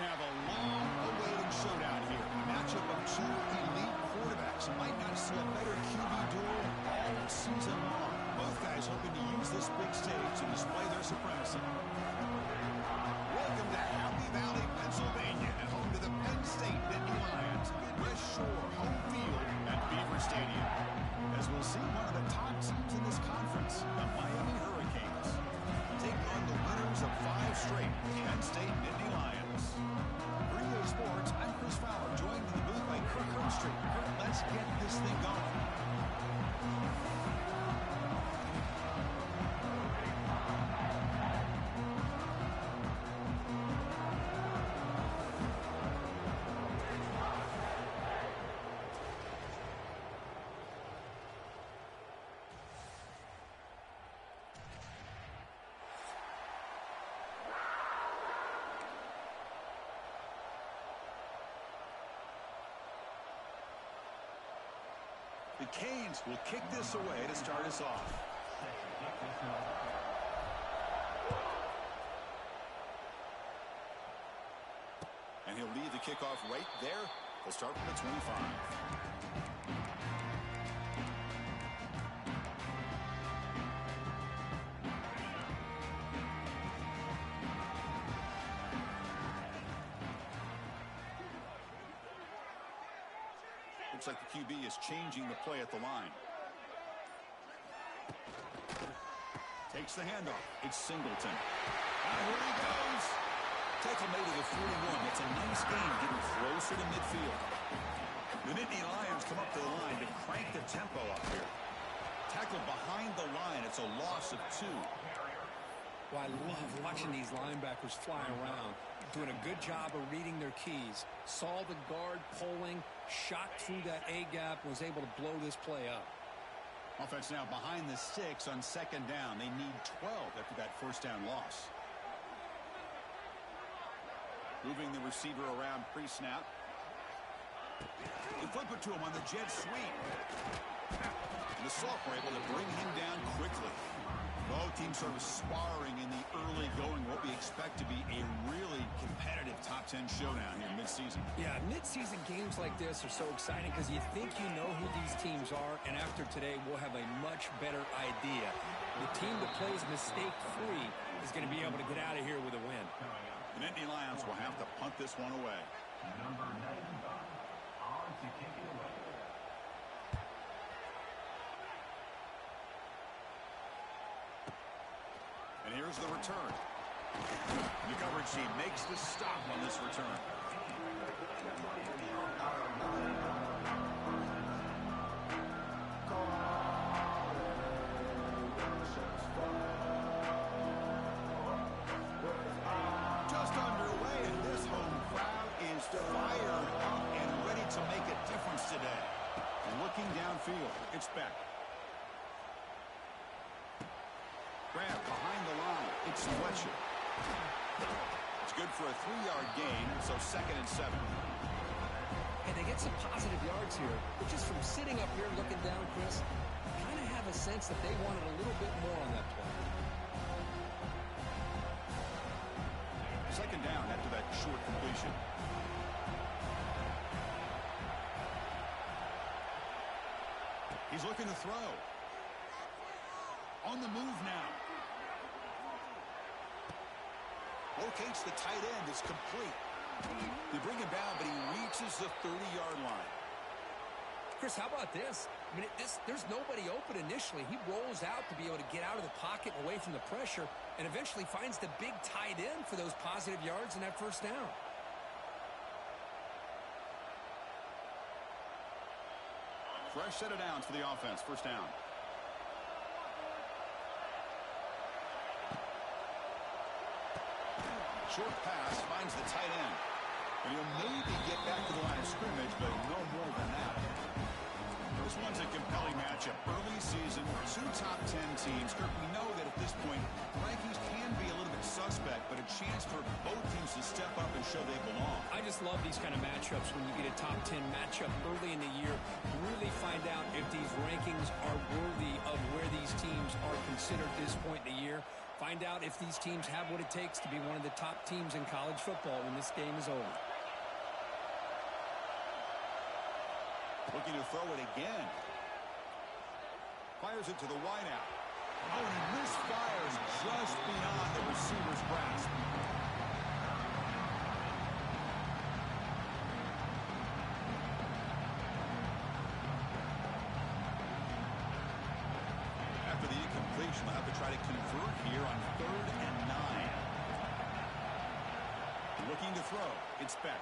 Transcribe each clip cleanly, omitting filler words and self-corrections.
have a long-awaited showdown here. A matchup of two elite quarterbacks. Might not see a better QB duel all season long. Both guys hoping to use this big stage to display their supremacy. Welcome to Happy Valley, Pennsylvania, and home to the Penn State Nittany Lions. West Shore home field at Beaver Stadium. As we'll see one of the top teams in this conference, the Miami Hurricanes, take on the winners of 5 straight, Penn State Nittany Lions. For EA Sports, I'm Chris Fowler, joined in the booth by Kirk Herbstreit. Kirk, let's get this thing going. The Canes will kick this away to start us off. And he'll lead the kickoff right there. He'll start from the 25. Looks like the QB is changing the play at the line. Takes the handoff. It's Singleton. And here he goes. Tackle made to the 41. It's a nice game getting closer to midfield. The Nittany Lions come up to the line to crank the tempo up here. Tackle behind the line. It's a loss of 2. Well, I love watching these linebackers fly around, doing a good job of reading their keys. Saw the guard pulling, shot through that A-gap, was able to blow this play up. Offense now behind the 6 on 2nd down. They need 12 after that first down loss. Moving the receiver around pre-snap. They flip it to him on the jet sweep. And the sophomore able to bring him down quickly. Both teams sort of sparring in the early going, what we expect to be a really competitive top 10 showdown here mid-season. Yeah, mid-season games like this are so exciting because you think you know who these teams are, and after today, we'll have a much better idea. The team that plays mistake-free is going to be able to get out of here with a win. The Nittany Lions will have to punt this one away. Number 95 on to kick it away. And here's the return. The coverage team makes the stop on this return. Just underway, and this home crowd is fired up and ready to make a difference today. Looking downfield, it's Beck. Grab behind the line. It's Fletcher. It's good for a 3-yard gain, so 2nd and 7. And they get some positive yards here, but just from sitting up here looking down, Chris, I kind of have a sense that they wanted a little bit more on that play. 2nd down after that short completion. He's looking to throw. On the move now. Locates the tight end. It's complete. They bring him down, but he reaches the 30-yard line. Chris, how about this? I mean, there's nobody open initially. He rolls out to be able to get out of the pocket and away from the pressure and eventually finds the big tight end for those positive yards in that first down. Fresh set of downs for the offense. First down. Short pass finds the tight end. And he'll maybe get back to the line of scrimmage, but no more than that. This one's a compelling matchup. Early season, 2 top 10 teams. Kirk, we know that at this point, rankings can be a little bit suspect, but a chance for both teams to step up and show they belong. I just love these kind of matchups when you get a top 10 matchup early in the year. Really find out if these rankings are worthy of where these teams are considered at this point in the year. Find out if these teams have what it takes to be one of the top teams in college football when this game is over. Looking to throw it again. Fires it to the wideout. Oh, and he misfires just beyond the receiver's grasp. After the incompletion, they'll have to try to convert here on 3rd and 9. Looking to throw. It's back.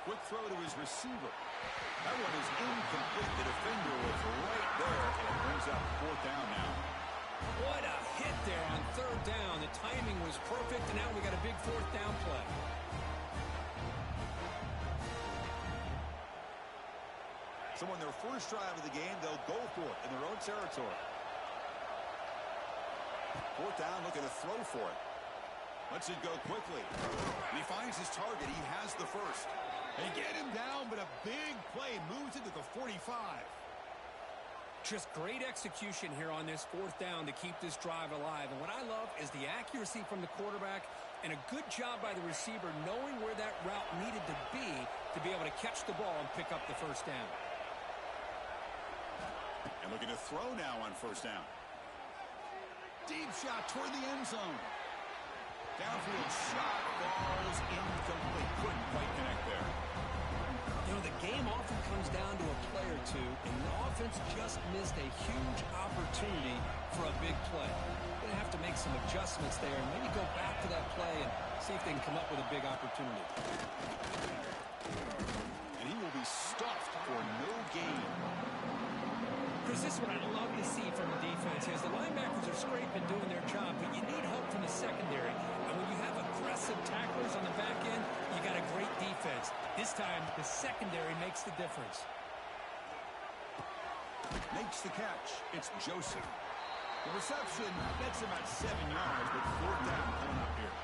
Quick throw to his receiver. That one is incomplete. The defender was right there, and it brings up 4th down now. What a hit there on 3rd down. The timing was perfect, and now we got a big 4th down play. So on their first drive of the game, they'll go for it in their own territory. 4th down, looking to throw for it. Lets it go quickly. And he finds his target. He has the first. They get him down, but a big play moves it to the 45. Just great execution here on this 4th down to keep this drive alive. And what I love is the accuracy from the quarterback and a good job by the receiver knowing where that route needed to be able to catch the ball and pick up the 1st down. And looking to throw now on 1st down. Deep shot toward the end zone. Downfield shot falls incomplete. Couldn't quite connect there. You know, the game often comes down to a play or two, and the offense just missed a huge opportunity for a big play. They're going to have to make some adjustments there and maybe go back to that play and see if they can come up with a big opportunity. And he will be stuffed for no gain. Chris, this is what I love to see from the defense is the linebackers are scraping doing their job, but you need help from the secondary. And when you have aggressive tacklers on the back end, you got a great defense. This time, the secondary makes the difference. Makes the catch. It's Joseph. The reception gets him at 7 yards, but 4th down coming up here.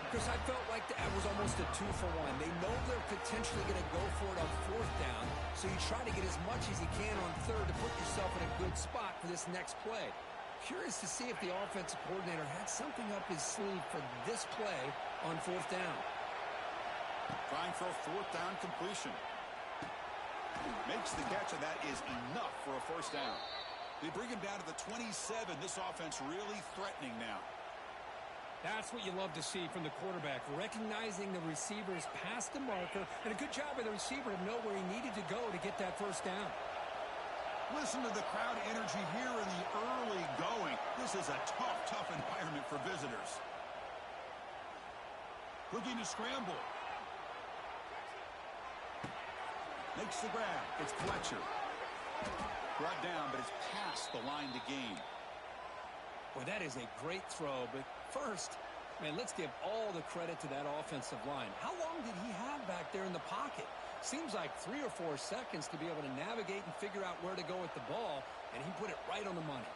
Chris, I felt like that was almost a 2-for-1. They know they're potentially going to go for it on 4th down, so you try to get as much as you can on 3rd to put yourself in a good spot for this next play. Curious to see if the offensive coordinator had something up his sleeve for this play on 4th down. Trying for a 4th down completion. Makes the catch, and that is enough for a 1st down. They bring him down to the 27. This offense really threatening now. That's what you love to see from the quarterback, recognizing the receiver's past the marker, and a good job by the receiver to know where he needed to go to get that 1st down. Listen to the crowd energy here in the early going. This is a tough environment for visitors. Looking to scramble. Makes the grab. It's Fletcher. Brought down, but it's past the line to gain. Boy, that is a great throw, but first, man, let's give all the credit to that offensive line. How long did he have back there in the pocket? Seems like 3 or 4 seconds to be able to navigate and figure out where to go with the ball, and he put it right on the money.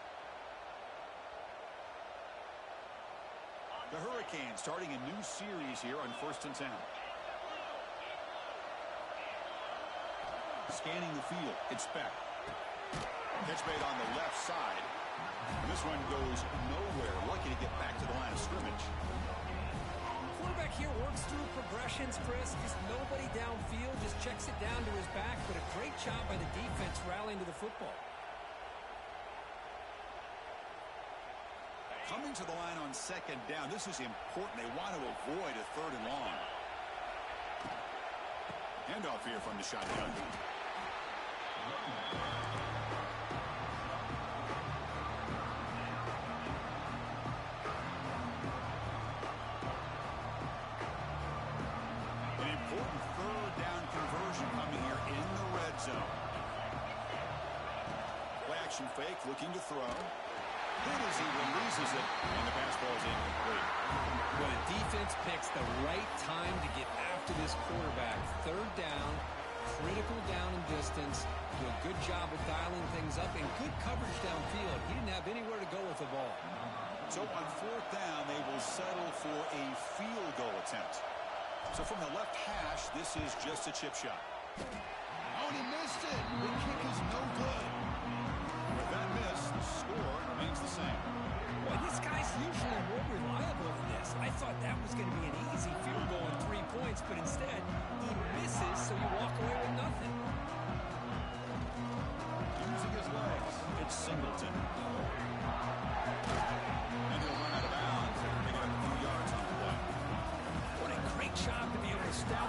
The Hurricanes starting a new series here on 1st and 10. Scanning the field, it's Beck. Catch made on the left side. And this one goes nowhere. Lucky to get back to the line of scrimmage. Quarterback here works through progressions, Chris. Just nobody downfield, just checks it down to his back. But a great job by the defense rallying to the football. Coming to the line on 2nd down. This is important. They want to avoid a 3rd and long. Handoff here from the shotgun. Fake, looking to throw. Hit as he releases it, and the pass ball is incomplete. Well, the defense picks the right time to get after this quarterback. 3rd down, critical down and distance. Do a good job of dialing things up and good coverage downfield. He didn't have anywhere to go with the ball. So on 4th down, they will settle for a field goal attempt. So from the left hash, this is just a chip shot. Oh, and he missed it. The kick is no good. With that miss, the score remains the same. Boy, this guy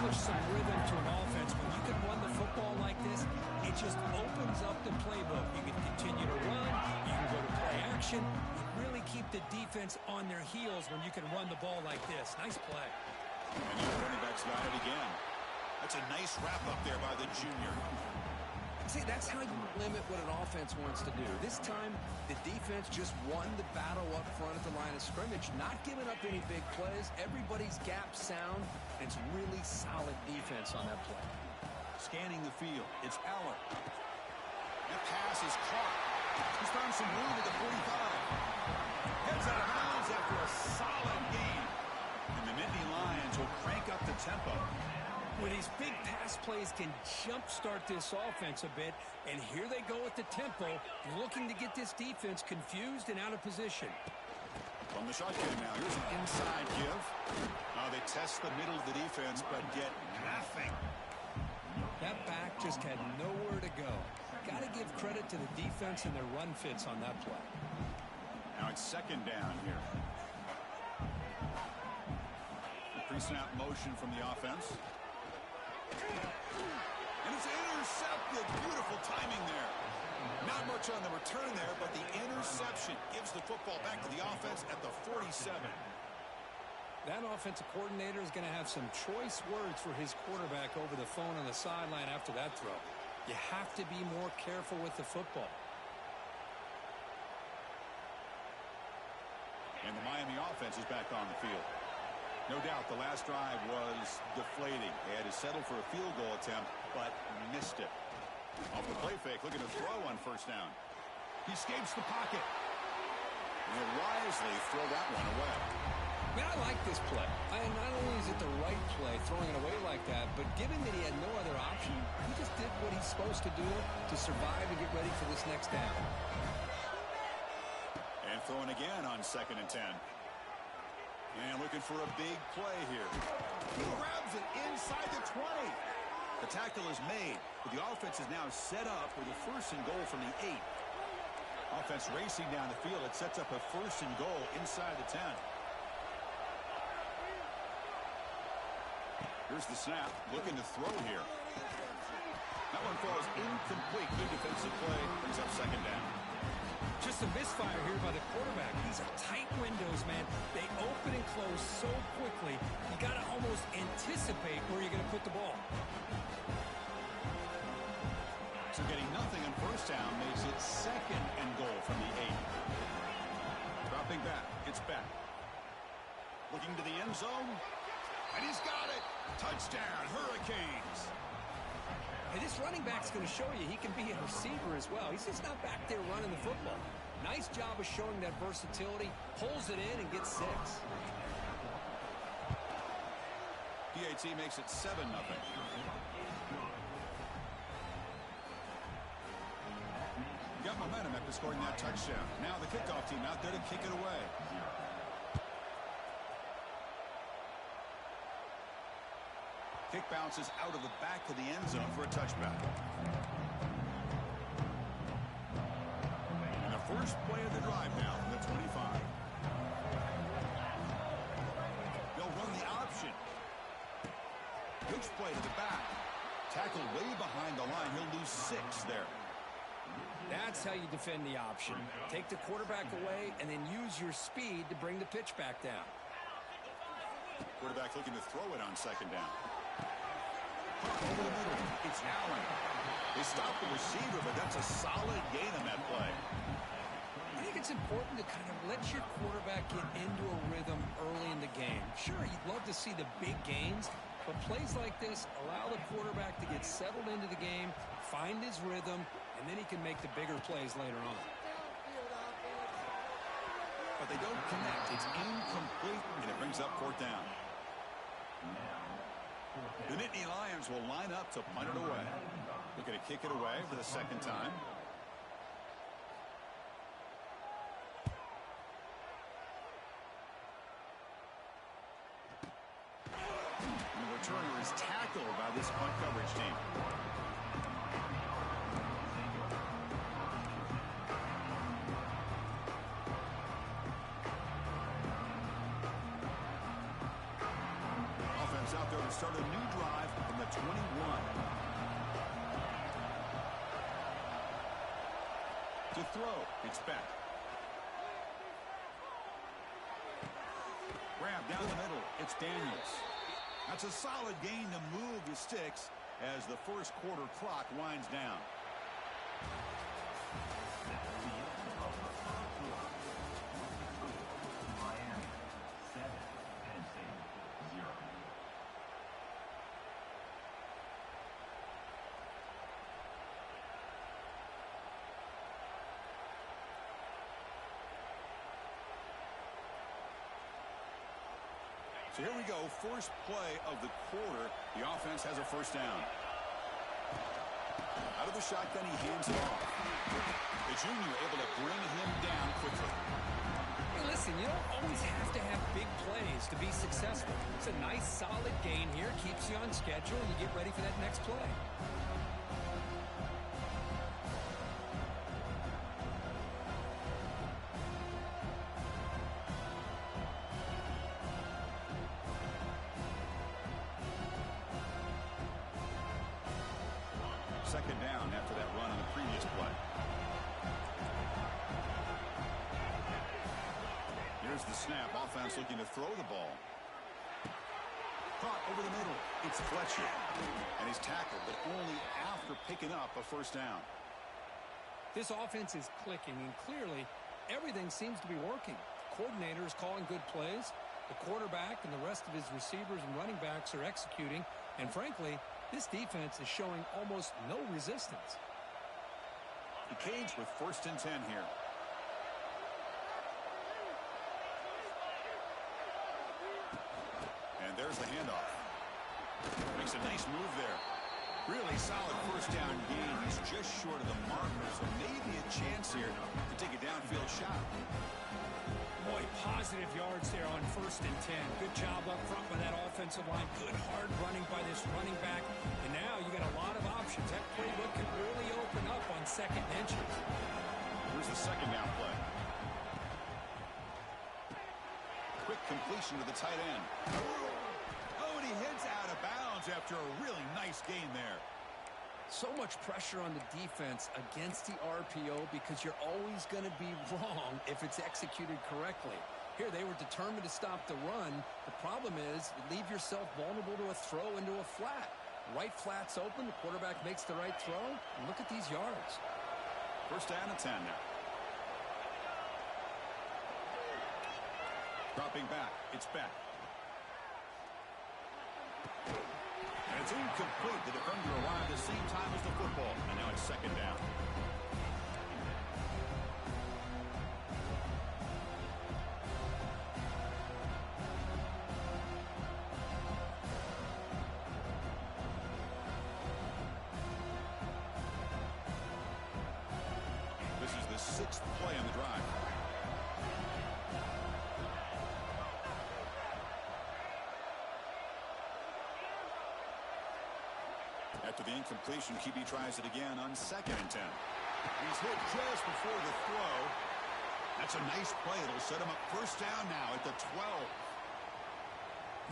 establish some rhythm to an offense. When you can run the football like this, it just opens up the playbook. You can continue to run. You can go to play action. You really keep the defense on their heels when you can run the ball like this. Nice play. And the running back's got it again. That's a nice wrap up there by the junior. See, that's how you limit what an offense wants to do. This time, the defense just won the battle up front at the line of scrimmage, not giving up any big plays. Everybody's gap sound. It's really solid defense on that play. Scanning the field, it's Aller. That pass is caught. He's found some room at the 45. Heads out of bounds after a solid game. And the Nittany Lions will crank up the tempo. Where these big pass plays can jumpstart this offense a bit, and here they go at the tempo, looking to get this defense confused and out of position. From the shotgun now, here's an inside give. They test the middle of the defense, but get nothing. That back just had nowhere to go. Got to give credit to the defense and their run fits on that play. Now it's second down here. The pre-snap motion from the offense. And it's intercepted. Beautiful timing there. Not much on the return there, but the interception gives the football back to the offense at the 47. That offensive coordinator is going to have some choice words for his quarterback over the phone on the sideline after that throw. You have to be more careful with the football. And the Miami offense is back on the field. No doubt the last drive was deflating. They had to settle for a field goal attempt, but missed it. Off the play fake, looking to throw on first down. He escapes the pocket. And he'll wisely throw that one away. Man, I like this play. Not only is it the right play, throwing it away like that, but given that he had no other option, he just did what he's supposed to do to survive and get ready for this next down. And throwing again on 2nd and 10. And looking for a big play here. He grabs it inside the 20. The tackle is made, but the offense is now set up with a 1st and goal from the 8. Offense racing down the field. It sets up a 1st and goal inside the 10. Here's the snap. Looking to throw here. That one falls incomplete. Good defensive play. Brings up 2nd down. Just a misfire here by the quarterback. These are tight windows, man. They open and close so quickly. You got to almost anticipate where you're going to put the ball. So getting nothing on first down makes it 2nd and goal from the 8. Dropping back. It's back. Looking to the end zone. And he's got it. Touchdown, Hurricanes. Hey, this running back's going to show you he can be a receiver as well. He's just not back there running the football. Nice job of showing that versatility. Pulls it in and gets 6. PAT makes it 7-0. Got momentum after scoring that touchdown. Now the kickoff team out there to kick it away. Kick bounces out of the back of the end zone for a touchback. And the first play of the drive now from the 25. They'll run the option. Pitch play to the back. Tackle way behind the line. He'll lose 6 there. That's how you defend the option. Take the quarterback away and then use your speed to bring the pitch back down. Quarterback looking to throw it on 2nd down. Over the middle, it's Allen. They stop the receiver, but that's a solid gain on that play. I think it's important to kind of let your quarterback get into a rhythm early in the game. Sure, you'd love to see the big gains, but plays like this allow the quarterback to get settled into the game, find his rhythm, and then he can make the bigger plays later on. But they don't connect. It's incomplete, and it brings up 4th down. The Nittany Lions will line up to punt it away. Looking to kick it away for the 2nd time. And the returner is tackled by this punt coverage team. Offense out go to start a new drive from the 21. To throw, it's Beck. Grab down the middle, it's Daniels. That's a solid gain to move the sticks as the first quarter clock winds down. So here we go, first play of the quarter. The offense has a first down. Out of the shotgun, he hands it off. The junior able to bring him down quickly. Hey, listen, you don't always have to have big plays to be successful. It's a nice, solid gain here. Keeps you on schedule, and you get ready for that next play. Second down after that run on the previous play. Here's the snap. Offense looking to throw the ball. Caught over the middle. It's Fletcher. And he's tackled, but only after picking up a first down. This offense is clicking, and clearly everything seems to be working. The coordinator is calling good plays. The quarterback and the rest of his receivers and running backs are executing. And frankly, this defense is showing almost no resistance. The Canes with first and 10 here. And there's the handoff. Makes a nice move there. Really solid first down gain. He's just short of the marker, so maybe a chance here to take a downfield shot. Boy, positive yards there on first and 10. Good job up front by that offensive line. Good hard running by this running back. And now you got a lot of options. That playbook can really open up on second inches. Here's the second down play. Quick completion to the tight end. Oh, and he hits out of bounds after a really nice gain there. So much pressure on the defense against the RPO because you're always going to be wrong if it's executed correctly. Here, they were determined to stop the run. The problem is you leave yourself vulnerable to a throw into a flat. Right flat's open. The quarterback makes the right throw. And look at these yards. First down and 10 now. Dropping back. It's Beck. And it's incomplete. The defender arrived at the same time as the football. And now it's second down. This is the sixth play on the drive. After the incompletion, QB tries it again on second and 10. He's hit just before the throw. That's a nice play. It'll set him up first down now at the 12.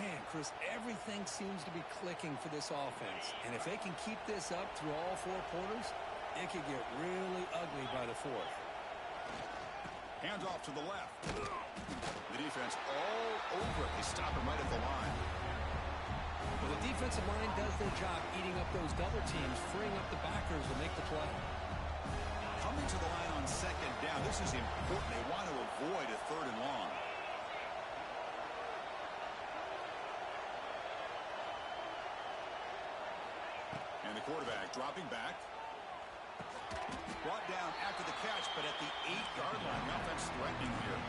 Man, Chris, everything seems to be clicking for this offense. And if they can keep this up through all four quarters, it could get really ugly by the fourth. Hands off to the left. The defense all over it. They stop him right at the line. Well, the defensive line does their job eating up those double teams, freeing up the backers to make the play. Coming to the line on second down. This is important. They want to avoid a third and long. And the quarterback dropping back. Brought down after the catch, but at the 8-yard line. The offense threatening here.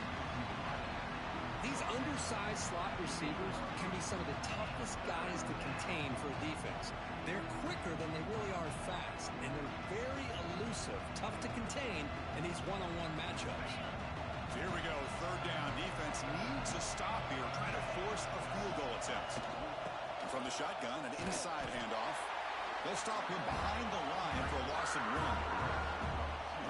These undersized slot receivers can be some of the toughest guys to contain for a defense. They're quicker than they really are fast, and they're very elusive, tough to contain in these one-on-one matchups. So here we go, third down. Defense needs a stop here, trying to force a field goal attempt. And from the shotgun, an inside handoff. They'll stop him behind the line for a loss and run.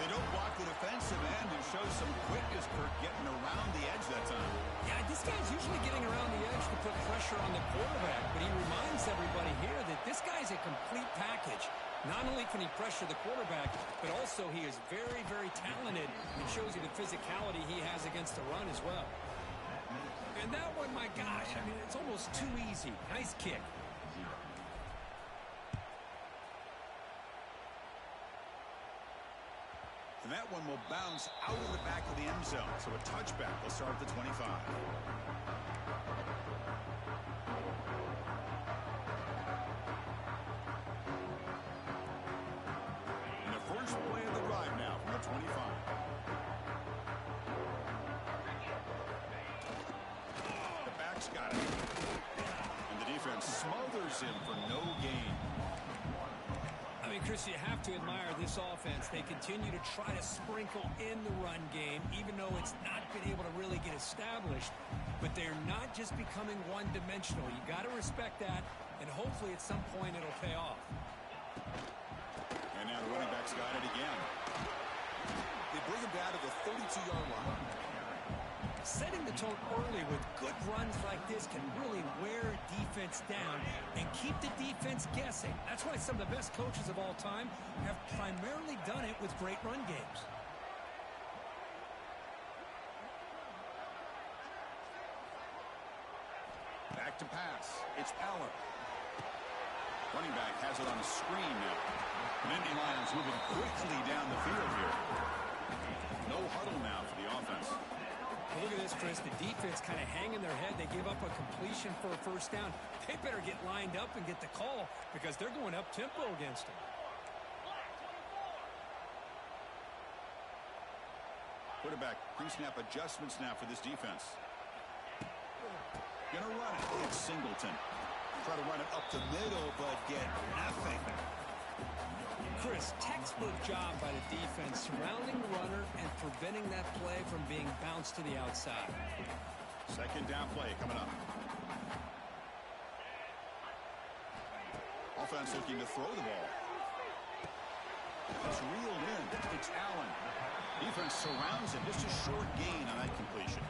They don't block the defensive end and show some quickness, Kirk, getting around the edge that time. Yeah, this guy's usually getting around the edge to put pressure on the quarterback, but he reminds everybody here that this guy's a complete package. Not only can he pressure the quarterback, but also he is very, very talented and shows you the physicality he has against the run as well. And that one, my gosh, I mean, it's almost too easy. Nice kick. And that one will bounce out of the back of the end zone. So a touchback will start at the 25. And the first play of the drive now from the 25. The back's got it. And the defense smothers him for no gain. I mean, Chris, you have to admire this offense. They continue to try to sprinkle in the run game, even though it's not been able to really get established. But they're not just becoming one-dimensional. You got to respect that, and hopefully at some point it'll pay off. And now the running back's got it again. They bring him down to the 32-yard line. Setting the tone early with good runs like this can really wear defense down and keep the defense guessing. That's why some of the best coaches of all time have primarily done it with great run games. Back to pass. It's Aller. Running back has it on a screen now. And Indy Lions moving quickly down the field here. No huddle now for the offense. Look at this, Chris. The defense kind of hanging their head. They give up a completion for a first down. They better get lined up and get the call because they're going up-tempo against them. Quarterback pre-snap adjustments now for this defense. Gonna run it. It's Singleton. Try to run it up the middle, but get nothing. Chris, textbook job by the defense surrounding the runner and preventing that play from being bounced to the outside. Second down play coming up. Offense looking to throw the ball. It's reeled in. It's Allen. Defense surrounds him. Just a short gain on that completion.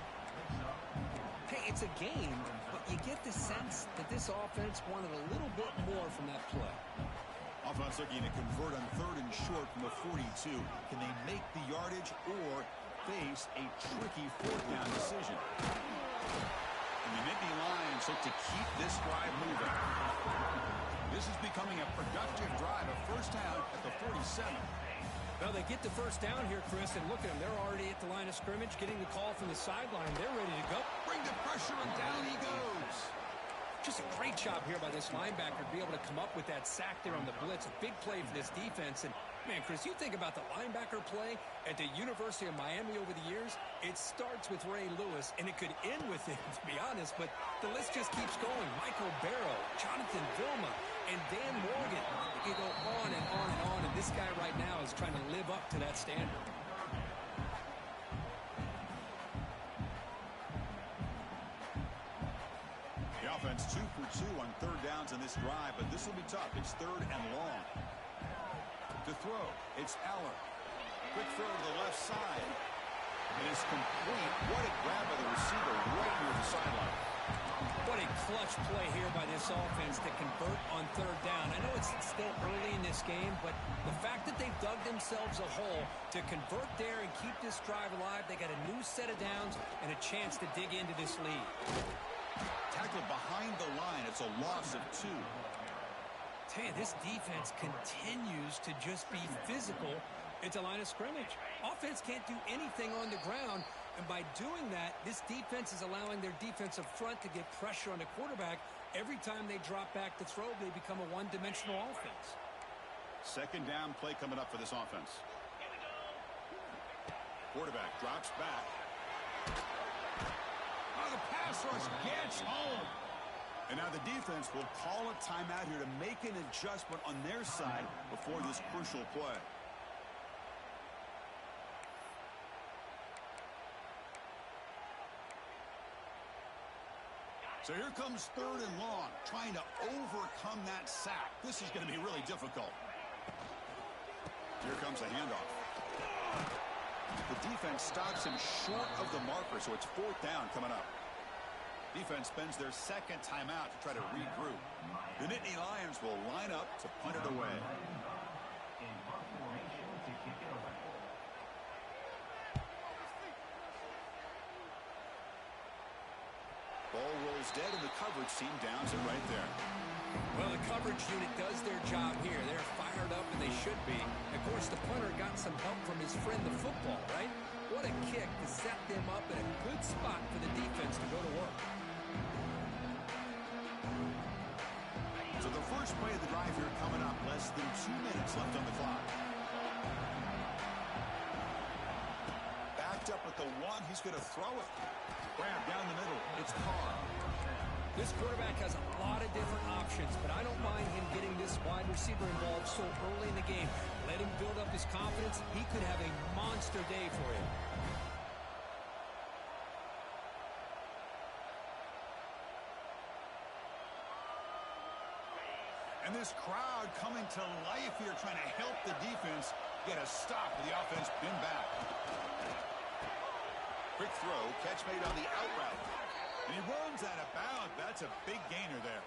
Hey, it's a game, but you get the sense that this offense wanted a little bit more from that play. Offense looking to convert on third and short from the 42. Can they make the yardage or face a tricky fourth down decision? And the Indy Lions look to keep this drive moving. This is becoming a productive drive. A first down at the 47. Well, they get the first down here, Chris, and look at them. They're already at the line of scrimmage, getting the call from the sideline. They're ready to go. Bring the pressure, and down he goes. Just a great job here by this linebacker to be able to come up with that sack there on the blitz. A big play for this defense. And, man, Chris, you think about the linebacker play at the University of Miami over the years, it starts with Ray Lewis, and it could end with him, to be honest. But the list just keeps going. Michael Barrow, Jonathan Vilma, and Dan Morgan. You go on and on and on, and this guy right now is trying to live up to that standard. Offense 2 for 2 on third downs in this drive, but this will be tough. It's third and long. To throw, it's Aller. Quick throw to the left side. And it's complete. What a grab by the receiver right near the sideline. What a clutch play here by this offense to convert on third down. I know it's still early in this game, but the fact that they've dug themselves a hole to convert there and keep this drive alive, they got a new set of downs and a chance to dig into this lead. Tackled behind the line. It's a loss of 2. Tell you, this defense continues to just be physical at the line of scrimmage. Offense can't do anything on the ground, and by doing that, this defense is allowing their defensive front to get pressure on the quarterback. Every time they drop back to throw, they become a one-dimensional offense. Second down play coming up for this offense. Quarterback drops back. The pass rush gets home. And now the defense will call a timeout here to make an adjustment on their side before this crucial play. So here comes third and long, trying to overcome that sack. This is going to be really difficult. Here comes a handoff. The defense stops him short of the marker, so it's 4th down coming up. Defense spends their second timeout to try to regroup. The Nittany Lions will line up to punt it away. In punt formation to kick it away. Ball rolls dead, and the coverage team downs it right there. Well, the coverage unit does their job here. They're fired up, and they should be. Of course, the punter got some help from his friend, the football, right? What a kick to set them up in a good spot for the defense to go to work. So the first play of the drive here coming up. Less than 2 minutes left on the clock. Backed up at the 1. He's going to throw it. Grab down the middle. It's Carr. This quarterback has a lot of different options, but I don't mind him getting this wide receiver involved so early in the game. Let him build up his confidence. He could have a monster day for him. And this crowd coming to life here, trying to help the defense get a stop with the offense pinned back. Quick throw, catch made on the out route. And he runs out of bounds. That's a big gainer there.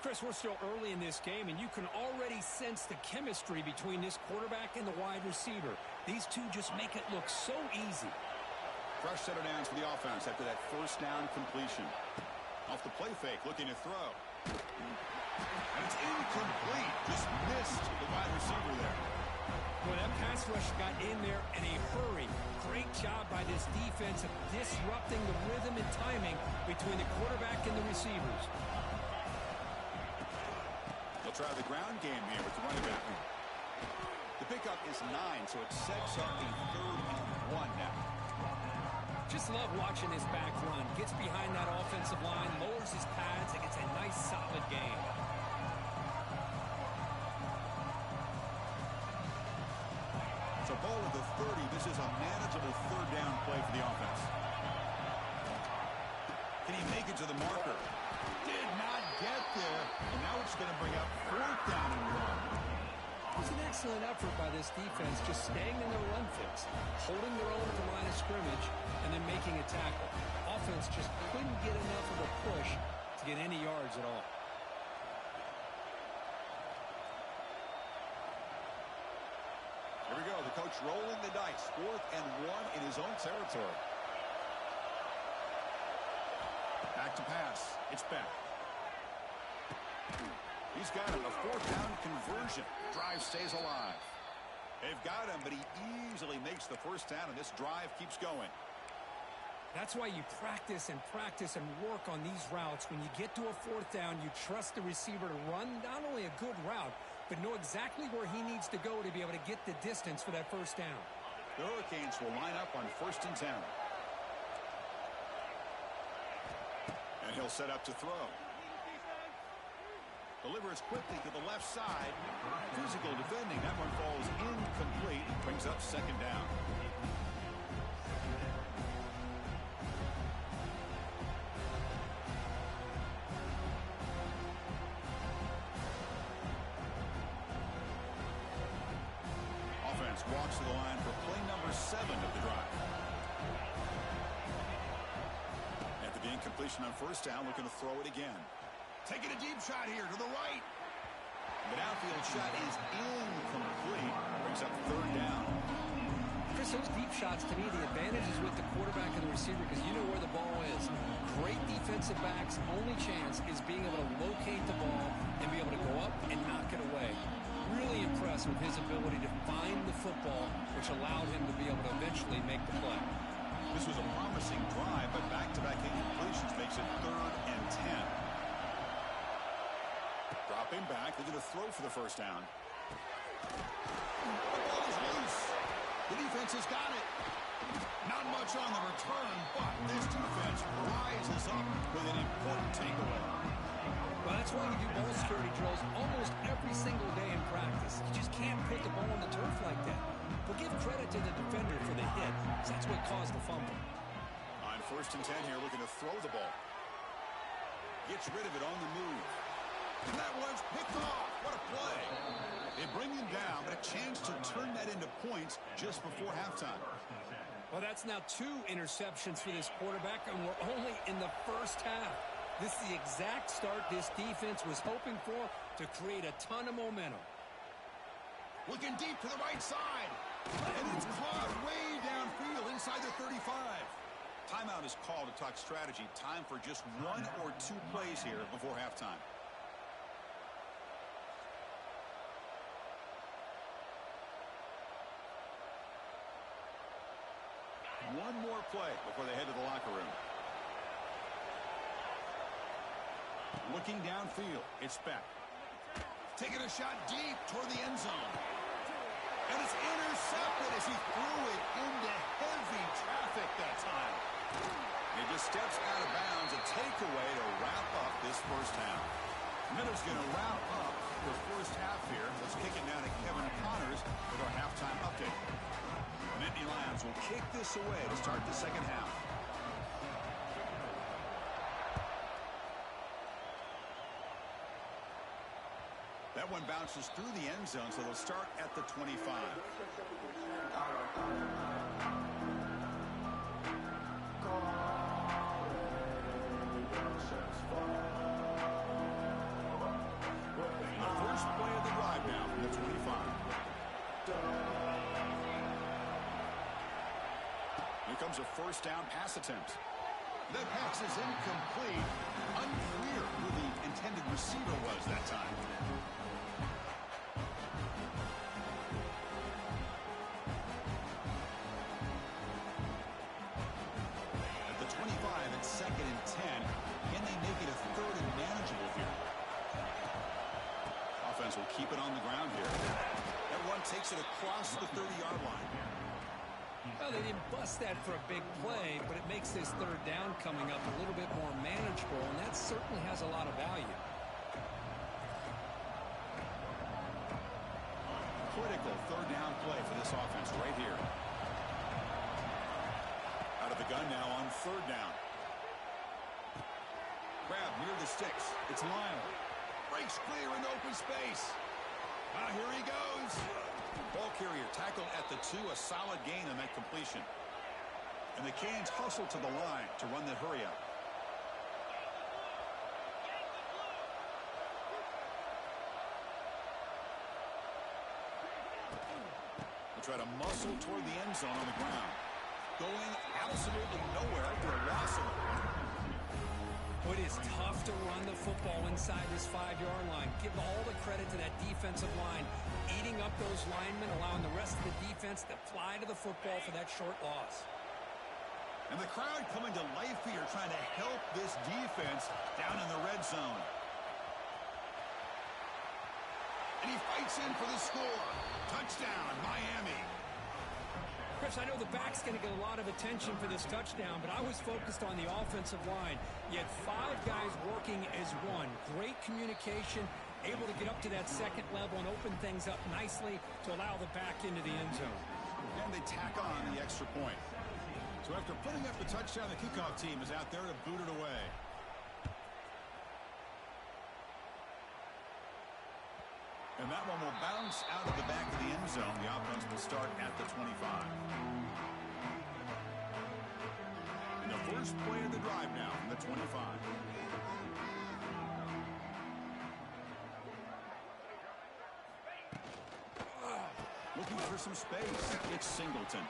Chris, we're still early in this game, and you can already sense the chemistry between this quarterback and the wide receiver. These two just make it look so easy. Fresh set of downs for the offense after that first down completion. Off the play fake, looking to throw. And it's incomplete. Just missed the wide receiver there. Well, that pass rush got in there in a hurry. Great job by this defense of disrupting the rhythm and timing between the quarterback and the receivers. They'll try the ground game here with the running back. The pickup is 9, so it sets up a 3rd and 1 now. Just love watching this back run. Gets behind that offensive line, lowers his pads, and gets a nice solid game. So ball at the 30. This is a manageable 3rd down play for the offense. Can he make it to the marker? Did not get there. And now it's going to bring up 4th down and 1. It was an excellent effort by this defense, just staying in their run fix, holding their own at the line of scrimmage, and then making a tackle. Offense just couldn't get enough of a push to get any yards at all. Here we go. The coach rolling the dice. 4th and 1 in his own territory. Back to pass. It's Beck. He's got him. A 4th down conversion. Drive stays alive. They've got him, but he easily makes the first down, and this drive keeps going. That's why you practice and work on these routes. When you get to a 4th down, you trust the receiver to run not only a good route, but know exactly where he needs to go to be able to get the distance for that first down. The Hurricanes will line up on 1st and 10. And he'll set up to throw. Delivers quickly to the left side. Physical defending. That one falls incomplete. Brings up 2nd down. Offense walks to the line for play number 7 of the drive. After the incompletion on 1st down, looking to throw it again. Taking a deep shot here to the right. The downfield shot is incomplete. Brings up 3rd down. Chris, those deep shots, to me, the advantage is with the quarterback and the receiver because you know where the ball is. Great defensive backs' only chance is being able to locate the ball and be able to go up and knock it away. Really impressed with his ability to find the football, which allowed him to be able to eventually make the play. This was a promising drive, but back-to-back incompletions makes it 3rd and 10. Dropping back, they're going to throw for the first down. The ball is loose. The defense has got it. Not much on the return, but this defense rises up with an important takeaway. Well, that's why you do ball security drills almost every single day in practice. You just can't put the ball on the turf like that. But give credit to the defender for the hit, because that's what caused the fumble. On 1st and 10 here, looking to throw the ball. Gets rid of it on the move. And that one's picked off. What a play. They bring him down, but a chance to turn that into points. points just before halftime. Well, that's now 2 interceptions for this quarterback, and we're only in the first half. This is the exact start this defense was hoping for to create a ton of momentum. Looking deep to the right side. And it's caught way downfield inside the 35. Timeout is called to talk strategy. Time for just 1 or 2 plays here before halftime. One more play before they head to the locker room. Looking downfield, it's Beck. Taking a shot deep toward the end zone. And it's intercepted as he threw it into heavy traffic that time. He just steps out of bounds, a takeaway to wrap up this first half. Miller's going to wrap up the first half here. Let's kick it down to Kevin Connors with our halftime update. Nittany Lions will kick this away to start the second half. That one bounces through the end zone, so they'll start at the 25. The first play of the drive now from the 25. Here comes a first down pass attempt. That pass is incomplete. Unclear who the intended receiver was that time. At the 25, it's 2nd and 10. Can they make it a 3rd and manageable here? Offense will keep it on the ground here. That one takes it across the 30-yard line. Well, they didn't bust that for a big play, but it makes this 3rd down coming up a little bit more manageable, and that certainly has a lot of value. Critical 3rd down play for this offense right here. Out of the gun now on 3rd down. Grab near the sticks. It's Lionel. Breaks clear in open space. Here he goes. Ball carrier tackled at the 2, a solid gain on that completion. And the Canes hustle to the line to run the hurry up. They try to muscle toward the end zone on the ground. Going absolutely nowhere after a loss of it. It is tough to run the football inside this 5-yard line. Give all the credit to that defensive line, eating up those linemen, allowing the rest of the defense to fly to the football for that short loss. And the crowd coming to life here, trying to help this defense down in the red zone. And he fights in for the score. Touchdown, Miami. Chris, I know the back's going to get a lot of attention for this touchdown, but I was focused on the offensive line. You had 5 guys working as one. Great communication, able to get up to that 2nd level and open things up nicely to allow the back into the end zone. And they tack on the extra point. So after putting up the touchdown, the kickoff team is out there to boot it away. And that one will bounce out of the back of the end zone. The offense will start at the 25. And the first play of the drive now from the 25. Looking for some space. It's Singleton.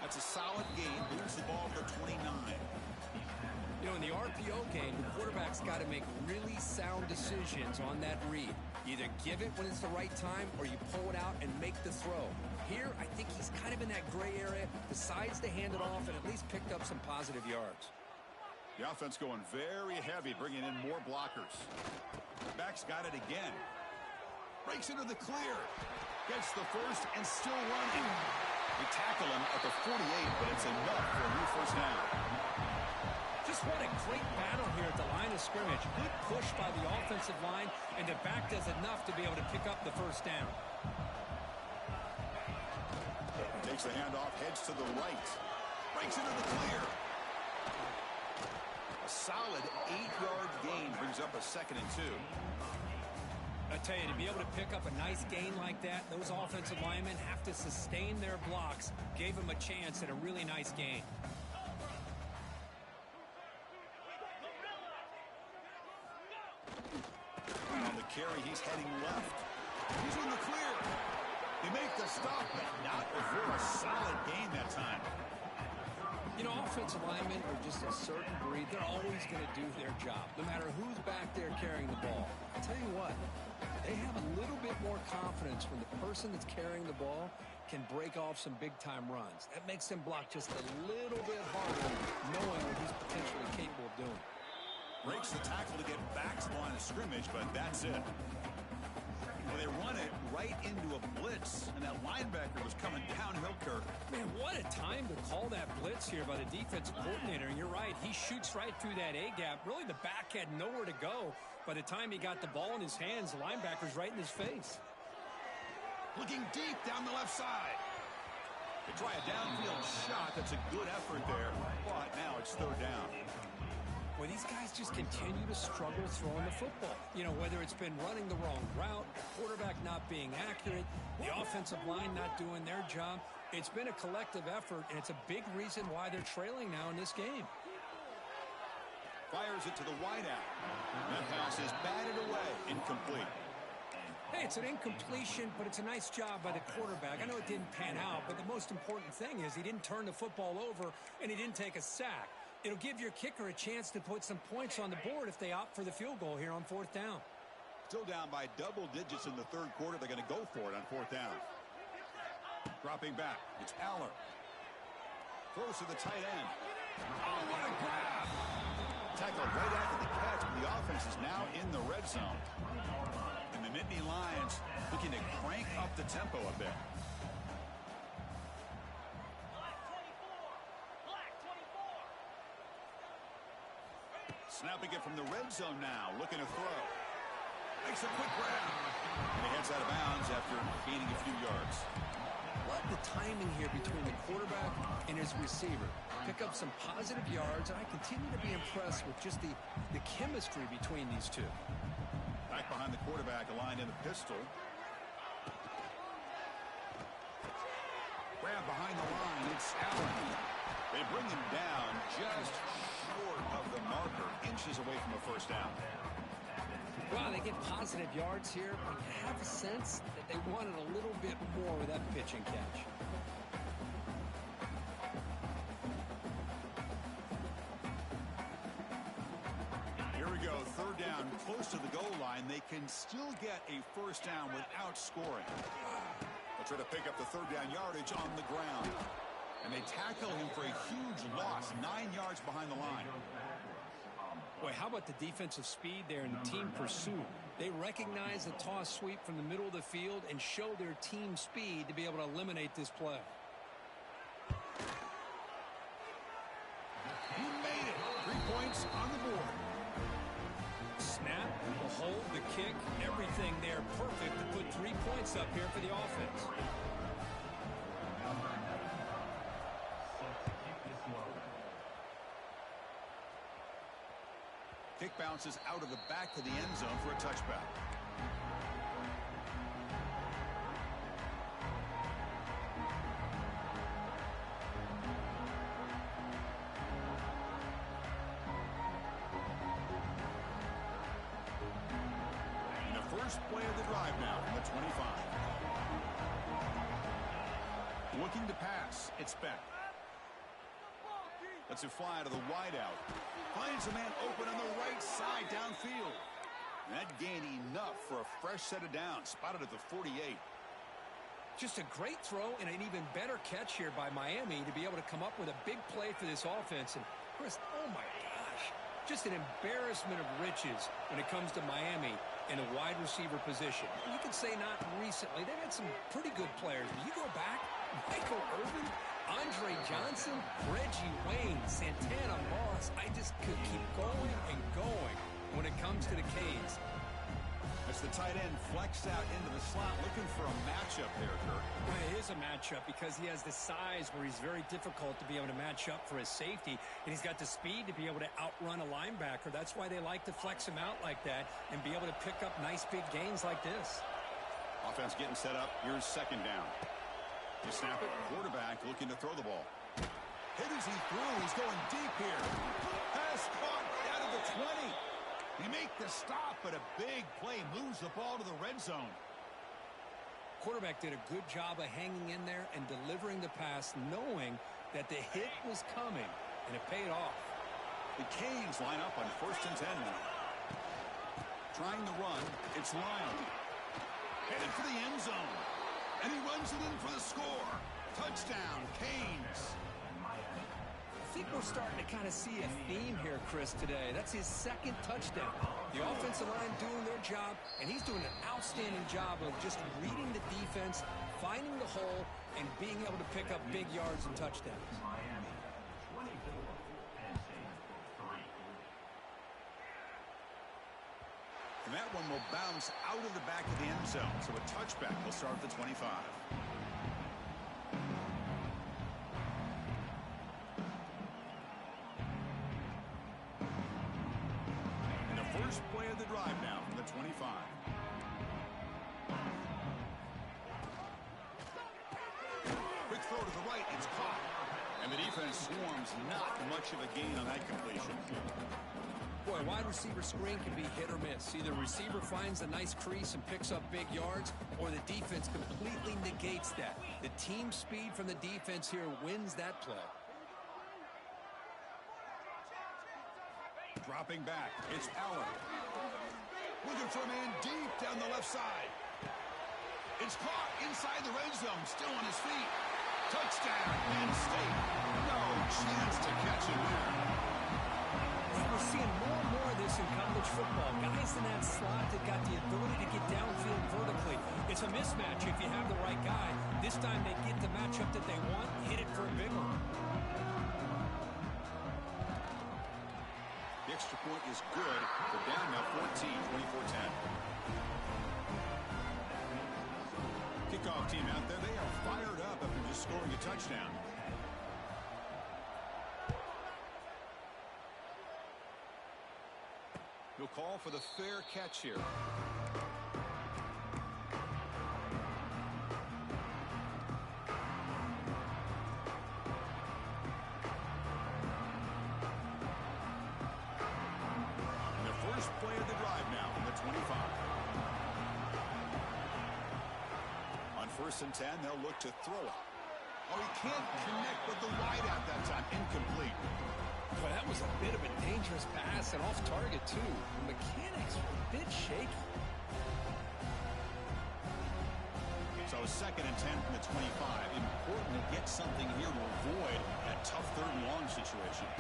That's a solid gain. Moves the ball for 29. You know, in the RPO game, the quarterback's got to make really sound decisions on that read. You either give it when it's the right time or you pull it out and make the throw. Here, I think he's kind of in that gray area, decides to hand it off and at least picked up some positive yards. The offense going very heavy, bringing in more blockers. Back's got it again. Breaks into the clear. Gets the first and still running. They tackle him at the 48, but it's enough for a new first down. Just what a great battle here at the line of scrimmage. Good push by the offensive line, and the back does enough to be able to pick up the first down. Takes the handoff, heads to the right. Breaks into the clear. A solid 8-yard gain brings up a 2nd and 2. I tell you, to be able to pick up a nice gain like that, those offensive linemen have to sustain their blocks gave them a chance at a really nice game. On the carry, he's heading left. He's in the clear. They make the stop, but not before a solid game that time. You know, offensive linemen are just a certain breed. They're always going to do their job, no matter who's back there carrying the ball. I tell you what, they have a little bit more confidence when the person that's carrying the ball can break off some big-time runs. That makes them block just a little bit harder, knowing what he's potentially capable of doing. Breaks the tackle to get back to the line of scrimmage, but that's it. Well, they run it right into a blitz, and that linebacker was coming downhill, Kirk. Man, what a time to call that blitz here by the defensive coordinator. And you're right, he shoots right through that A-gap. Really, the back had nowhere to go. By the time he got the ball in his hands, the linebacker's right in his face. Looking deep down the left side. They try a downfield shot. That's a good effort there, but now it's third down. Well, these guys just continue to struggle throwing the football. You know, whether it's been running the wrong route, the quarterback not being accurate, the offensive line not doing their job. It's been a collective effort, and it's a big reason why they're trailing now in this game. Fires it to the wideout. That pass is batted away, incomplete. Hey, it's an incompletion, but it's a nice job by the quarterback. I know it didn't pan out, but the most important thing is he didn't turn the football over, and he didn't take a sack. It'll give your kicker a chance to put some points on the board if they opt for the field goal here on fourth down. Still down by double digits in the third quarter. They're going to go for it on fourth down. Dropping back. It's Aller. Throws to the tight end. Oh, what a grab! Tackled right after the catch, but the offense is now in the red zone. And the Nittany Lions looking to crank up the tempo a bit. Snapping it from the red zone now, looking to throw. Makes a quick grab. And he heads out of bounds after gaining a few yards. Love the timing here between the quarterback and his receiver. Pick up some positive yards, and I continue to be impressed with just the chemistry between these two. Back behind the quarterback, aligned in the pistol. Grab behind the line, it's Allen. They bring him down just short of the marker, inches away from a first down. Wow, they get positive yards here, but I have a sense that they wanted a little bit more with that pitch and catch. Here we go, third down, close to the goal line. They can still get a first down without scoring. They'll try to pick up the third down yardage on the ground. And they tackle him for a huge loss, 9 yards behind the line. Boy, how about the defensive speed there in the team pursuit? They recognize the toss sweep from the middle of the field and show their team speed to be able to eliminate this play. He made it. 3 points on the board. Snap, the hold, the kick, everything there perfect to put 3 points up here for the offense. Kick bounces out of the back to the end zone for a touchback. And the first play of the drive now from the 25. Looking to pass. It's Beck. Lets it fly out of the wideout. Finds a man open on the right side downfield. And that gained enough for a fresh set of downs. Spotted at the 48. Just a great throw and an even better catch here by Miami to be able to come up with a big play for this offense. And Chris, oh my gosh, just an embarrassment of riches when it comes to Miami in a wide receiver position. You could say not recently. They've had some pretty good players. But you go back, Michael Irvin, Andre Johnson, Reggie Wayne, Santana Moss. I just could keep going and going when it comes to the Canes. As the tight end flexed out into the slot, looking for a matchup there, Kirk. Well, it is a matchup because he has the size where he's very difficult to be able to match up for his safety, and he's got the speed to be able to outrun a linebacker. That's why they like to flex him out like that and be able to pick up nice big gains like this. Offense getting set up. Here's second down. You snap it. Quarterback looking to throw the ball. Hit as he threw. He's going deep here. Pass caught out of the 20. He make the stop, but a big play moves the ball to the red zone. Quarterback did a good job of hanging in there and delivering the pass, knowing that the hit was coming, and it paid off. The Canes line up on 1st and 10 now. Trying to run. It's Lyle. Headed for the end zone. And he runs it in for the score. Touchdown, Canes. I think we're starting to kind of see a theme here, Chris, today. That's his 2nd touchdown. The offensive line doing their job, and he's doing an outstanding job of just reading the defense, finding the hole, and being able to pick up big yards and touchdowns. Miami, 24, Penn State, 3. And that one will bounce out of the back of the end zone. So a touchback will start at the 25. And the first play of the drive now from the 25. Quick throw to the right. It's caught. And the defense swarms. Not much of a gain on that completion. Boy, a wide receiver screen can be hit or miss. Either receiver finds a nice crease and picks up big yards, or the defense completely negates that. The team speed from the defense here wins that play. Dropping back. It's Allen. Looking for a man deep down the left side. It's caught inside the red zone. Still on his feet. Touchdown, Penn State. No chance to catch him there. We're seeing more and more of this in college football. Guys in that slot that got the ability to get downfield vertically. It's a mismatch if you have the right guy. This time they get the matchup that they want, hit it for a big one. The extra point is good. They're down now 14, 24-10. Kickoff team out there. They are fired up after just scoring a touchdown. He'll call for the fair catch here. And the first play of the drive now from the 25. On 1st and 10, they'll look to throw it. Oh, he can't connect with the wideout that time. Incomplete. Boy, that was a bit of a dangerous pass and off target, too. The mechanics were a bit shaky. So 2nd and 10 from the 25. Important to get something here to avoid that tough 3rd and long situation.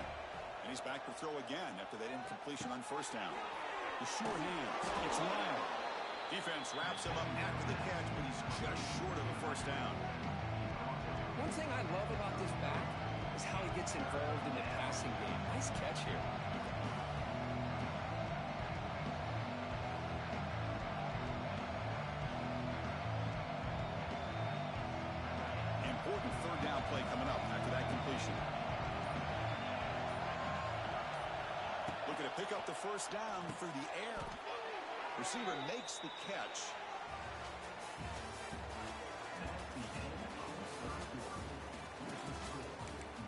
And he's back to throw again after that incompletion on 1st down. The short hands. It's Lyle. Defense wraps him up after the catch, but he's just short of the 1st down. One thing I love about this back is how he gets involved in the passing game. Nice catch here. Important 3rd down play coming up after that completion. Looking to pick up the 1st down through the air. Receiver makes the catch.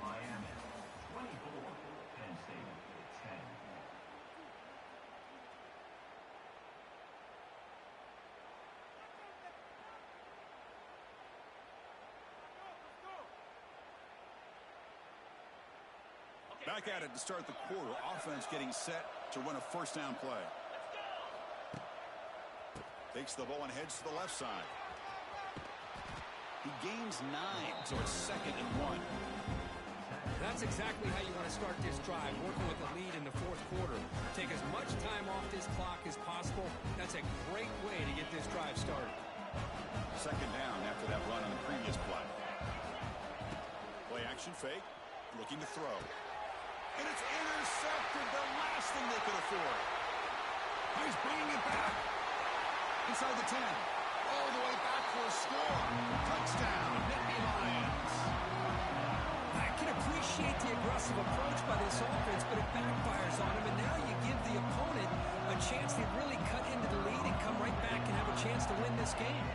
Miami, 24, Penn State, 10. Back at it to start the quarter. Offense getting set to run a 1st down play. Takes the ball and heads to the left side. He gains 9, so it's 2nd and 1. That's exactly how you want to start this drive, working with the lead in the 4th quarter. Take as much time off this clock as possible. That's a great way to get this drive started. 2nd down after that run on the previous play. Play action fake, looking to throw. And it's intercepted, the last thing they could afford. He's bringing it back. Inside the 10. All the way back for a score. Touchdown, Nittany Lions. I can appreciate the aggressive approach by this offense, but it backfires on him, and now you give the opponent a chance to really cut into the lead and come right back and have a chance to win this game.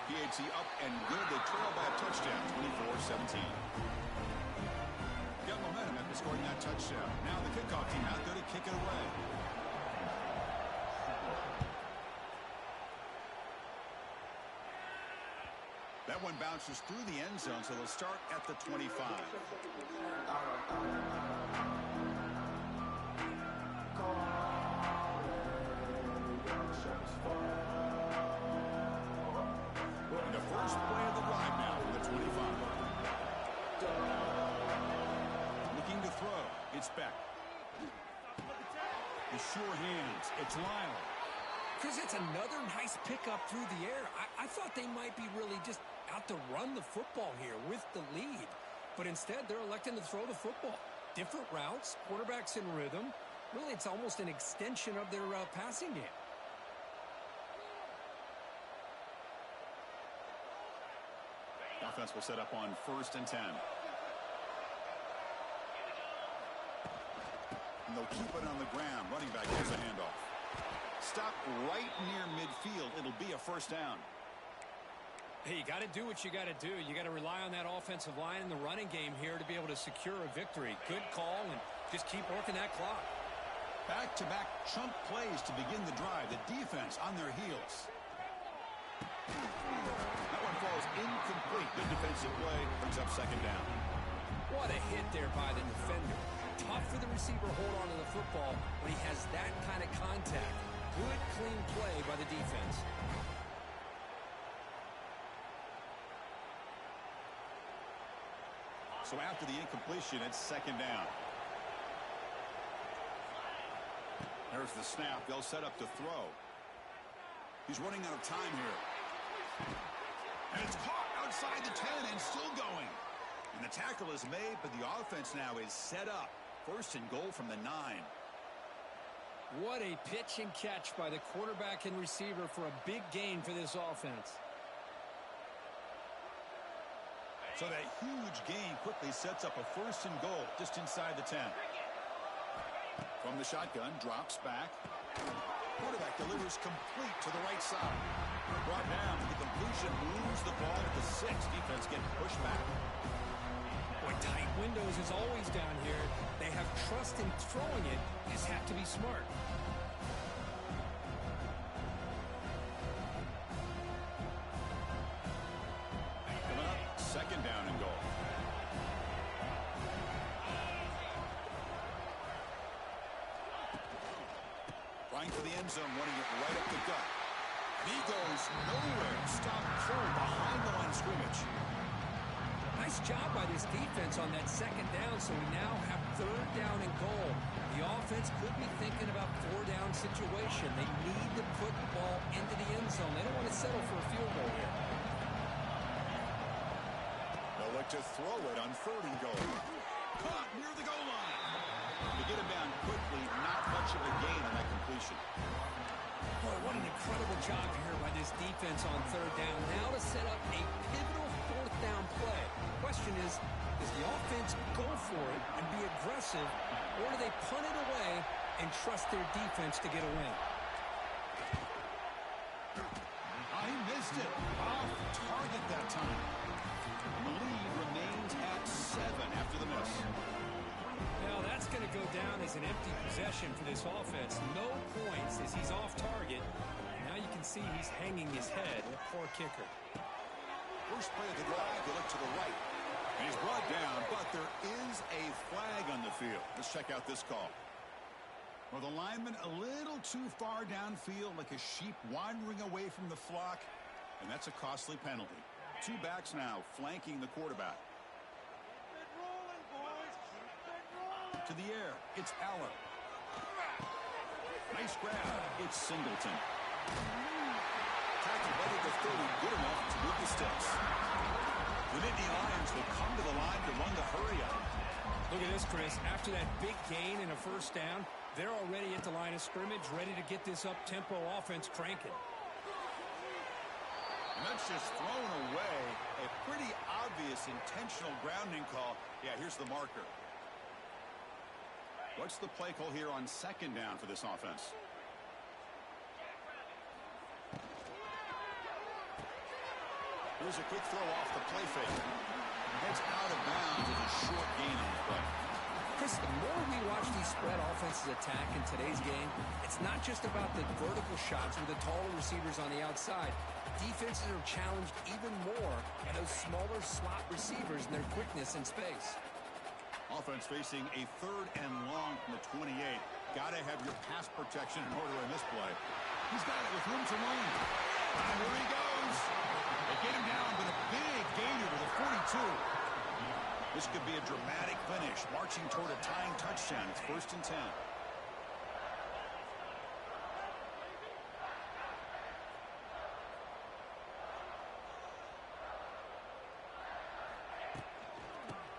PAT efficiency up and good. They trail by a touchdown, 24-17. Got momentum after scoring that touchdown. Now the kickoff team out there to kick it away. That one bounces through the end zone, so they'll start at the 25. And the first play of the drive now from the 25. Looking to throw. It's Beck. The sure hands. It's Lyle. Chris, it's another nice pickup through the air. I thought they might be really just out to run the football here with the lead. But instead, they're electing to throw the football. Different routes, quarterbacks in rhythm. Really, it's almost an extension of their passing game. The offense will set up on 1st and 10. And they'll keep it on the ground. Running back gets a handoff. Stop right near midfield. It'll be a first down. Hey, you got to do what you got to do. You got to rely on that offensive line in the running game here to be able to secure a victory. Good call, and just keep working that clock. Back-to-back chunk plays to begin the drive. The defense on their heels. That one falls incomplete. Good defensive play. Brings up second down. What a hit there by the defender. Tough for the receiver to hold on to the football when he has that kind of contact. Good, clean play by the defense. So after the incompletion, it's second down. There's the snap. They'll set up to throw. He's running out of time here. And it's caught outside the 10 and still going. And the tackle is made, but the offense now is set up. 1st and goal from the 9. What a pitch and catch by the quarterback and receiver for a big gain for this offense. So that huge gain quickly sets up a 1st and goal just inside the 10. From the shotgun, drops back. Quarterback delivers complete to the right side. Brought down to the completion, moves the ball at the 6. Defense getting pushed back. Boy, tight windows is always down here. They have trust in throwing it. Just have to be smart. Coming up, second down and goal. Trying for the end zone, running it right up the gut. He goes nowhere. Stop throw behind the line of scrimmage. Nice job by this defense on that second down, so we now have 3rd down and goal. The offense could be thinking about 4-down situation. They need to put the ball into the end zone. They don't want to settle for a field goal here. They'll look to throw it on 3rd and goal. Caught near the goal line. To get him down quickly, not much of a gain on that completion. Boy, what an incredible job here by this defense on 3rd down. Now to set up a pivotal 4th down play. Question is, does the offense go for it and be aggressive, or do they punt it away and trust their defense to get a win? He missed it. Off target that time. The lead remains at 7 after the miss. Now that's going to go down as an empty possession for this offense. No points as he's off target. Now you can see he's hanging his head. A poor kicker. First play of the drive, they look to the right. And he's brought down, but there is a flag on the field. Let's check out this call. Well, the lineman a little too far downfield, like a sheep wandering away from the flock, and that's a costly penalty. 2 backs now flanking the quarterback. To the air, it's Allen. Nice grab. It's Singleton. Tackled right at the 30, good enough to move the sticks. The Nittany Lions will come to the line to run the hurry-up. Look at this, Chris. After that big gain and a 1st down, they're already at the line of scrimmage, ready to get this up-tempo offense cranking. And that's just thrown away. A pretty obvious intentional grounding call. Yeah, here's the marker. What's the play call here on 2nd down for this offense? Here's a quick throw off the play fake. Heads out of bounds with a short gain on the play. Chris, the more we watch these spread offenses attack in today's game, it's not just about the vertical shots with the taller receivers on the outside. Defenses are challenged even more by those smaller slot receivers and their quickness in space. Offense facing a 3rd and long from the 28. Got to have your pass protection in order in this play. He's got it with room to run. And here he goes. They get him down with a big gainer to the 42. This could be a dramatic finish, marching toward a tying touchdown. It's 1st and 10.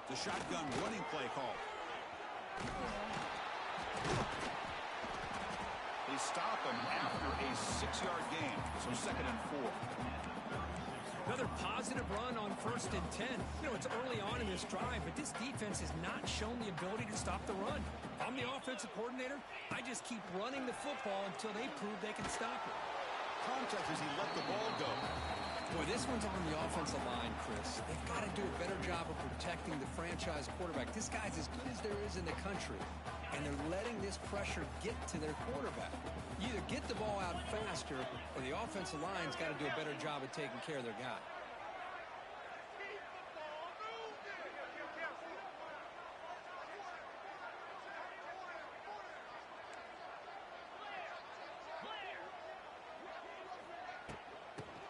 The shotgun running play call. They stop him after a 6-yard gain, so 2nd and 4. Another positive run on 1st and 10. You know, it's early on in this drive, but this defense has not shown the ability to stop the run. If I'm the offensive coordinator, I just keep running the football until they prove they can stop it. Contact as he let the ball go. Boy, this one's on the offensive line, Chris. They've got to do a better job of protecting the franchise quarterback. This guy's as good as there is in the country, and they're letting this pressure get to their quarterback. You either get the ball out faster, or the offensive line's got to do a better job of taking care of their guy.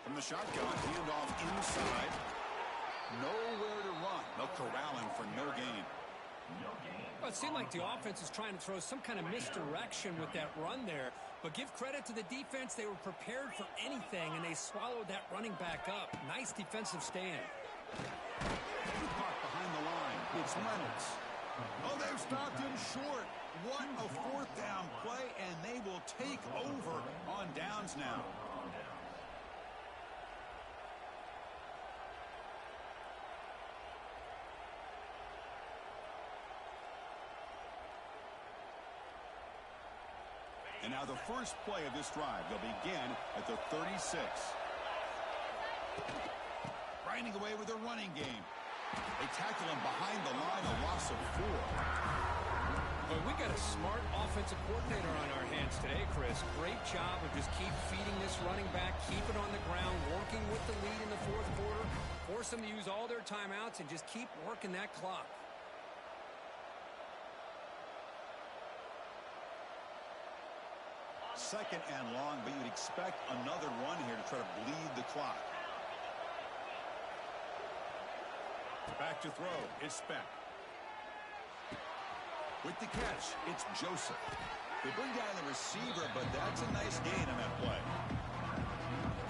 From the shotgun, handoff inside. Nowhere to run. They'll corral him for no gain. Well, it seemed like the offense is trying to throw some kind of misdirection with that run there. But give credit to the defense. They were prepared for anything, and they swallowed that running back up. Nice defensive stand. Caught behind the line. It's Reynolds. Oh, they've stopped him short. What a 4th down play, and they will take over on downs now. And now the first play of this drive. They'll begin at the 36. Grinding away with their running game. They tackle him behind the line, a loss of 4. But we got a smart offensive coordinator on our hands today, Chris. Great job of just keep feeding this running back, keep it on the ground, working with the lead in the 4th quarter, force them to use all their timeouts, and just keep working that clock. 2nd and long, but you'd expect another run here to try to bleed the clock. Back to throw. It's Speck. With the catch, it's Joseph. They bring down the receiver, but that's a nice gain on that play.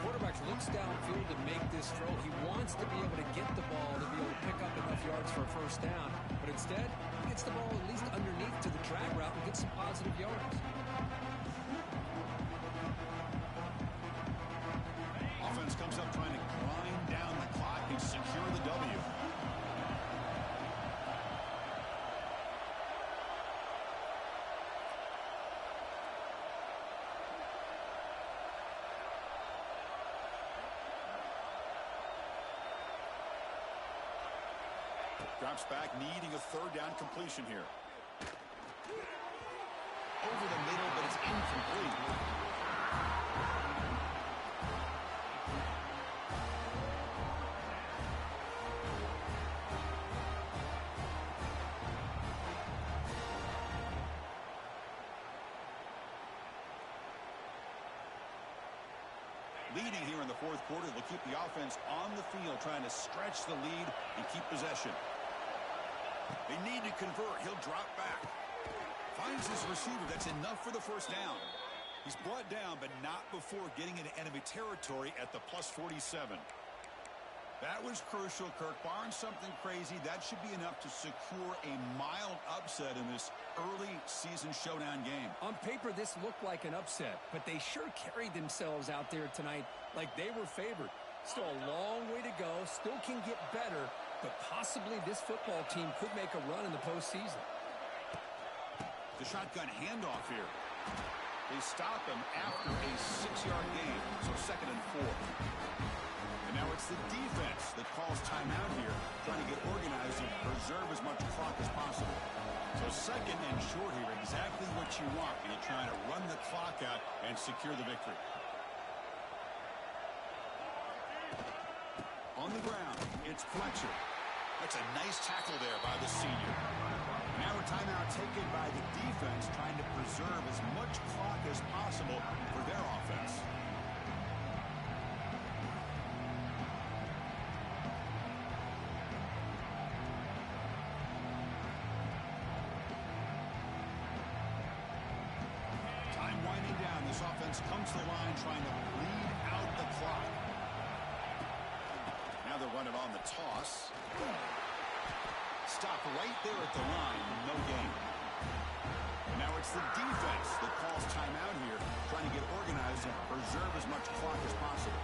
Quarterback looks downfield to make this throw. He wants to be able to get the ball to be able to pick up enough yards for a 1st down. But instead, he gets the ball at least underneath to the drag route and gets some positive yards. Offense comes up trying to grind down the clock and secure the W. Drops back, needing a 3rd down completion here. Over the middle, but it's incomplete. Leading here in the 4th quarter, they'll keep the offense on the field, trying to stretch the lead and keep possession. They need to convert. He'll drop back. Finds his receiver. That's enough for the 1st down. He's brought down, but not before getting into enemy territory at the +47. That was crucial, Kirk. Barring something crazy, that should be enough to secure a mild upset in this early season showdown game. On paper, this looked like an upset, but they sure carried themselves out there tonight like they were favored. Still a long way to go, still can get better, but possibly this football team could make a run in the postseason. The shotgun handoff here. They stop him after a 6-yard gain, so 2nd and 4. And Now it's the defense that calls timeout here, trying to get organized and preserve as much clock as possible. So second and short here, exactly what you want when you're trying to run the clock out and secure the victory. On the ground, it's Fletcher. That's a nice tackle there by the senior. Now a timeout taken by the defense, trying to preserve as much clock as possible for their offense. Time winding down. This offense comes to the line trying to bleed out the clock. Now they're running on the toss. Stop right there at the line. No gain. Now it's the defense that calls timeout here, trying to get organized and preserve as much clock as possible.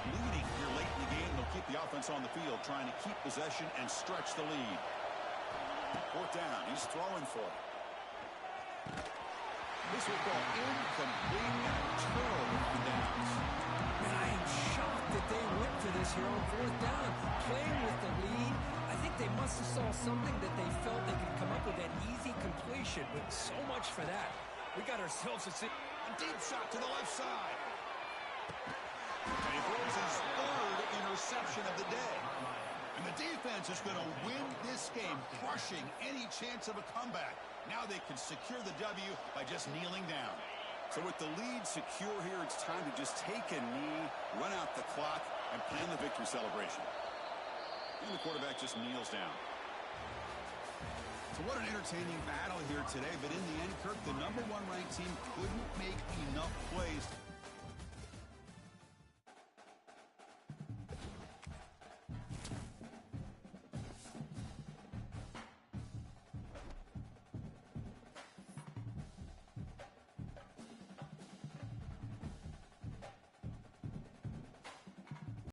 Leading here late in the game, they'll keep the offense on the field, trying to keep possession and stretch the lead. Fourth down. He's throwing for it. This will go incomplete. Turnover on downs. And I am shocked that they went for this here on fourth down. Playing with the lead, I think they must have saw something that they felt they could come up with an easy completion, but so much for that. We got ourselves a deep shot to the left side. And he throws his third interception of the day. And the defense is going to win this game, crushing any chance of a comeback. Now they can secure the W by just kneeling down. So with the lead secure here, it's time to just take a knee, run out the clock, and plan the victory celebration. And the quarterback just kneels down. So what an entertaining battle here today. But in the end, Kirk, the #1 ranked team couldn't make enough plays